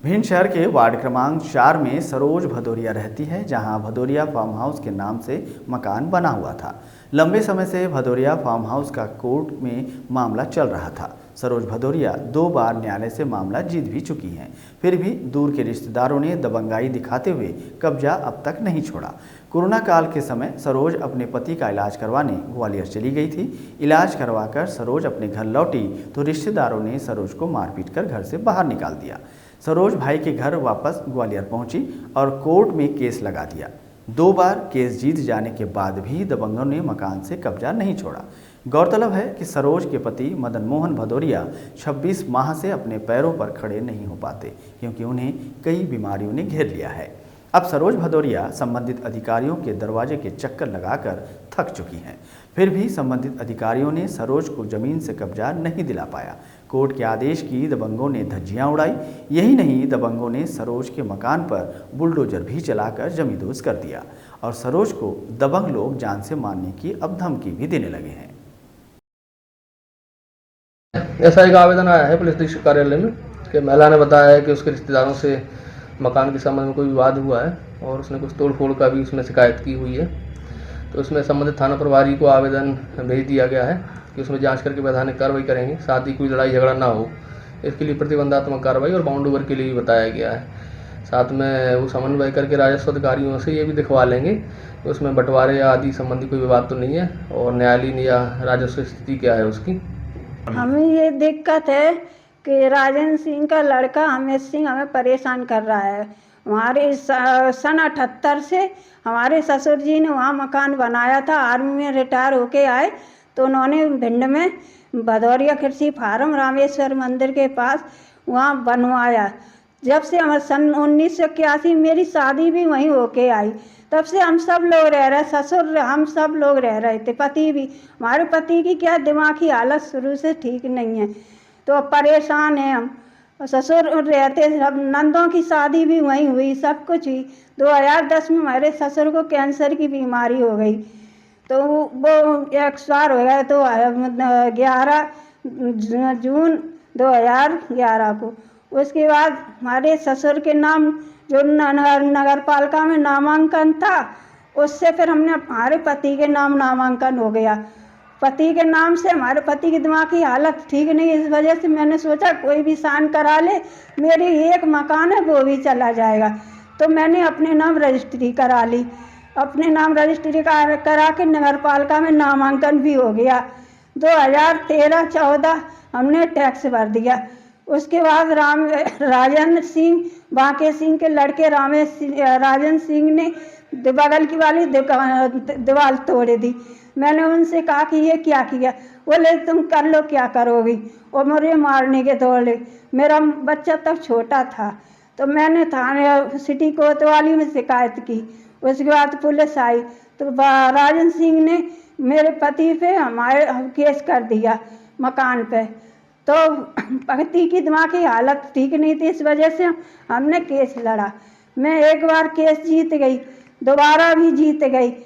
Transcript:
भिंड शहर के वार्ड क्रमांक 4 में सरोज भदौरिया रहती है, जहां भदौरिया फार्म हाउस के नाम से मकान बना हुआ था। लंबे समय से भदौरिया फार्म हाउस का कोर्ट में मामला चल रहा था। सरोज भदौरिया 2 बार न्यायालय से मामला जीत भी चुकी हैं, फिर भी दूर के रिश्तेदारों ने दबंगाई दिखाते हुए कब्जा अब तक नहीं छोड़ा। कोरोना काल के समय सरोज अपने पति का इलाज करवाने ग्वालियर चली गई थी। इलाज करवाकर सरोज अपने घर लौटी तो रिश्तेदारों ने सरोज को मारपीट कर घर से बाहर निकाल दिया। सरोज भाई के घर वापस ग्वालियर पहुंची और कोर्ट में केस लगा दिया। 2 बार केस जीत जाने के बाद भी दबंगों ने मकान से कब्जा नहीं छोड़ा। गौरतलब है कि सरोज के पति मदन मोहन भदौरिया 26 माह से अपने पैरों पर खड़े नहीं हो पाते, क्योंकि उन्हें कई बीमारियों ने घेर लिया है। अब सरोज भदौरिया संबंधित अधिकारियों के दरवाजे के चक्कर लगाकर थक चुकी हैं, फिर भी संबंधित अधिकारियों ने सरोज को जमीन से कब्जा नहीं दिला पाया। कोर्ट के आदेश की दबंगों ने धज्जियां उड़ाई। यही नहीं, दबंगों ने सरोज के मकान पर बुलडोजर भी चलाकर जमींदोज कर दिया और सरोज को दबंग लोग जान से मारने की अब धमकी भी देने लगे हैं। ऐसा एक आवेदन आया है पुलिस अधीक्षक कार्यालय में कि महिला ने बताया है कि उसके रिश्तेदारों से मकान के संबंध में कोई विवाद हुआ है और उसने कुछ तोड़फोड़ का भी उसमें शिकायत की हुई है। तो उसमें संबंधित थाना प्रभारी को आवेदन भेज दिया गया है कि उसमें जांच करके वैधानिक कार्रवाई करेंगे, साथ ही कोई लड़ाई झगड़ा ना हो इसके लिए प्रतिबंधात्मक कार्रवाई और बाउंड ओवर के लिए भी बताया गया है। साथ में वो समन्वय करके राजस्व अधिकारियों से ये भी दिखवा लेंगे कि उसमें बंटवारे या आदि संबंधी कोई विवाद तो नहीं है और न्यायालयीन या राजस्व स्थिति क्या है उसकी। हमें ये दिक्कत है कि राजेंद्र सिंह का लड़का हमेश सिंह हमें परेशान कर रहा है। हमारे सन 78 से हमारे ससुर जी ने वहाँ मकान बनाया था। आर्मी में रिटायर होके आए तो उन्होंने भिंड में भदौरिया कृषि फार्म रामेश्वर मंदिर के पास वहाँ बनवाया। जब से हमारे सन 1981 मेरी शादी भी वहीं होके आई, तब से हम सब लोग रह रहे, ससुर हम सब लोग रह रहे थे। पति भी, हमारे पति की क्या दिमागी हालत शुरू से ठीक नहीं है, तो अब परेशान हैं हम। ससुर रहते, सब नंदों की शादी भी वहीं हुई, सब कुछ हुई। 2010 में हमारे ससुर को कैंसर की बीमारी हो गई, तो वो एक्सपायर हो गए। तो 11 जून 2011 को उसके बाद हमारे ससुर के नाम जो नगर पालिका में नामांकन था, उससे फिर हमने हमारे पति के नाम नामांकन हो गया। पति के नाम से हमारे पति की दिमाग की हालत ठीक नहीं, इस वजह से मैंने सोचा कोई भी साइन करा ले, मेरी एक मकान है वो भी चला जाएगा। तो मैंने अपने नाम रजिस्ट्री करा ली। अपने नाम रजिस्ट्री करा के नगर पालिका में नामांकन भी हो गया। 2013-14 हमने टैक्स भर दिया। उसके बाद राजेंद्र सिंह, बांके सिंह के लड़के राजेंद्र सिंह ने बगल की वाली दीवार तोड़ दी। मैंने उनसे कहा कि ये क्या किया? बोले तुम कर लो क्या करोगी, और मुझे मारने के दौड़े। मेरा बच्चा तब छोटा था, तो मैंने थाने सिटी कोतवाली में शिकायत की। उसके बाद पुलिस आई तो राजेंद्र सिंह ने मेरे पति पे हमारे केस कर दिया मकान पे। तो पति की दिमागी हालत ठीक नहीं थी, इस वजह से हमने केस लड़ा। मैं एक बार केस जीत गई, दोबारा भी जीत गई।